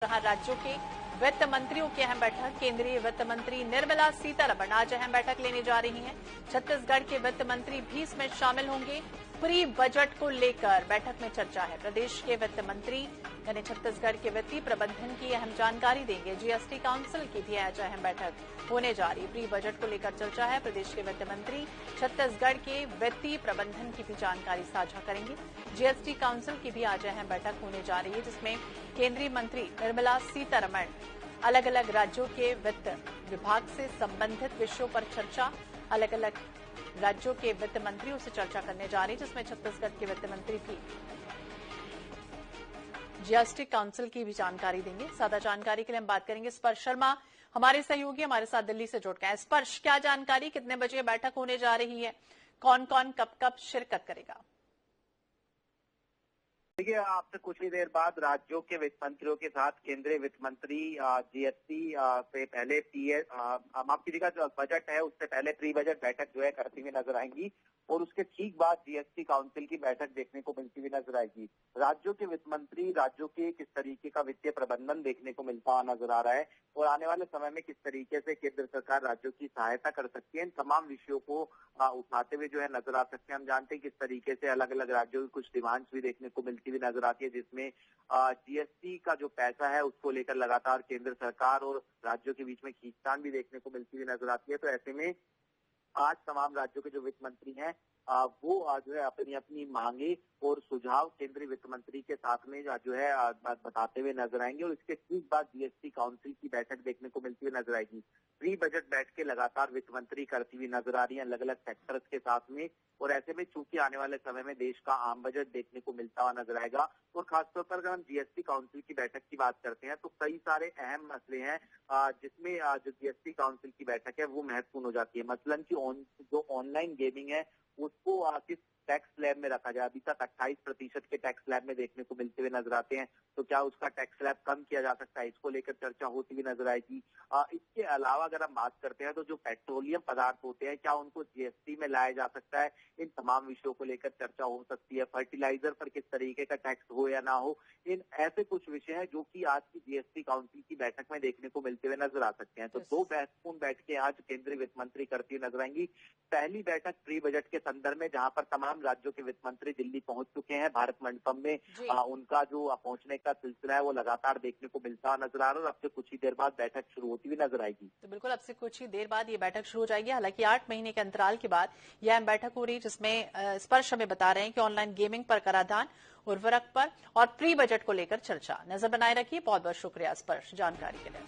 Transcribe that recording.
रहा राज्यों के वित्त मंत्रियों की अहम बैठक। केंद्रीय वित्त मंत्री निर्मला सीतारमण आज अहम बैठक लेने जा रही हैं। छत्तीसगढ़ के वित्त मंत्री भी इसमें शामिल होंगे। प्री बजट को लेकर बैठक में चर्चा है। प्रदेश के वित्त मंत्री यानी छत्तीसगढ़ के वित्तीय प्रबंधन की अहम जानकारी देंगे। जीएसटी काउंसिल की भी आज अहम बैठक होने जा रही। प्री बजट को लेकर चर्चा है। प्रदेश के वित्त मंत्री छत्तीसगढ़ के वित्तीय प्रबंधन की भी जानकारी साझा करेंगे। जीएसटी काउंसिल की भी आज अहम बैठक होने जा रही है, जिसमें केंद्रीय मंत्री निर्मला सीतारमण अलग अलग राज्यों के वित्त विभाग से संबंधित विषयों पर चर्चा, अलग अलग राज्यों के वित्त मंत्रियों से चर्चा करने जा रही है, जिसमें छत्तीसगढ़ के वित्त मंत्री भी जीएसटी काउंसिल की भी जानकारी देंगे। ज्यादा जानकारी के लिए हम बात करेंगे स्पर्श शर्मा, हमारे सहयोगी हमारे साथ दिल्ली से जुड़ गए। स्पर्श, क्या जानकारी, कितने बजे बैठक होने जा रही है, कौन कौन कब कब शिरकत करेगा? देखिए, आपसे कुछ ही देर बाद राज्यों के वित्त मंत्रियों के साथ केंद्रीय वित्त मंत्री जीएसटी से पहले माफ कीजिएगा, जो बजट है उससे पहले प्री बजट बैठक जो है करती हुई नजर आएंगी और उसके ठीक बाद जीएसटी काउंसिल की बैठक देखने को मिलती हुई नजर आएगी। राज्यों के वित्त मंत्री राज्यों के किस तरीके का वित्तीय प्रबंधन देखने को मिलता हुआ नजर आ रहा है और आने वाले समय में किस तरीके से केंद्र सरकार राज्यों की सहायता कर सकती है, इन तमाम विषयों को उठाते हुए जो है नजर आ सकते हैं। हम जानते हैं किस तरीके से अलग अलग राज्यों की कुछ डिमांड्स भी देखने को मिलती हुई नजर आती है, जिसमें जीएसटी का जो पैसा है उसको लेकर लगातार केंद्र सरकार और राज्यों के बीच में खींचतान भी देखने को मिलती हुई नजर आती है। तो ऐसे में आज तमाम राज्यों के जो वित्त मंत्री हैं वो जो है अपनी अपनी मांगे और सुझाव केंद्रीय वित्त मंत्री के साथ में जो है बताते हुए नजर आएंगे और इसके ठीक बाद जीएसटी काउंसिल की बैठक देखने को मिलती हुई नजर आएगी। प्री बजट बैठ के लगातार वित्त मंत्री करती हुई नजर आ रही है अलग अलग सेक्टर्स के साथ में, और ऐसे में चूंकि आने वाले समय में देश का आम बजट देखने को मिलता हुआ नजर आएगा और खासतौर पर अगर हम जीएसटी काउंसिल की बैठक की बात करते हैं तो कई सारे अहम मसले हैं जिसमें जो जीएसटी काउंसिल की बैठक है वो महत्वपूर्ण हो जाती है। मसलन की जो ऑनलाइन गेमिंग है उसको किस टैक्स स्लैब में रखा जाए। अभी तक 28% के टैक्स स्लैब में देखने को मिलते हुए नजर आते हैं, तो क्या उसका टैक्स स्लैब कम किया जा सकता है, इसको लेकर चर्चा होती हुई नजर आएगी। इसके अलावा अगर हम बात करते हैं तो जो पेट्रोलियम पदार्थ होते हैं क्या उनको जीएसटी में लाया जा सकता है, इन तमाम विषयों को लेकर चर्चा हो सकती है। फर्टिलाइजर पर किस तरीके का टैक्स हो या ना हो, इन ऐसे कुछ विषय हैं जो कि आज की जीएसटी काउंसिल की बैठक में देखने को मिलते हुए नजर आ सकते हैं। तो दो महत्वपूर्ण बैठकें आज केंद्रीय वित्त मंत्री करती हुई नजर आएंगी। पहली बैठक प्री बजट के संदर्भ में जहां पर तमाम राज्यों के वित्त मंत्री दिल्ली पहुंच चुके हैं। भारत मंडपम में उनका जो पहुंचने का सिलसिला है वो लगातार देखने को मिलता नजर आ रहा है और अब से कुछ ही देर बाद बैठक शुरू होती हुई नजर आएगी। तो बिल्कुल अब से कुछ ही देर बाद ये बैठक शुरू हो जाएगी। हालांकि 8 महीने के अंतराल के बाद यह बैठक हो रही है, जिसमें स्पर्श हमें बता रहे हैं कि ऑनलाइन गेमिंग पर कराधान, उर्वरक पर और प्री बजट को लेकर चर्चा। नजर बनाए रखिए। बहुत बहुत शुक्रिया स्पर्श जानकारी के लिए।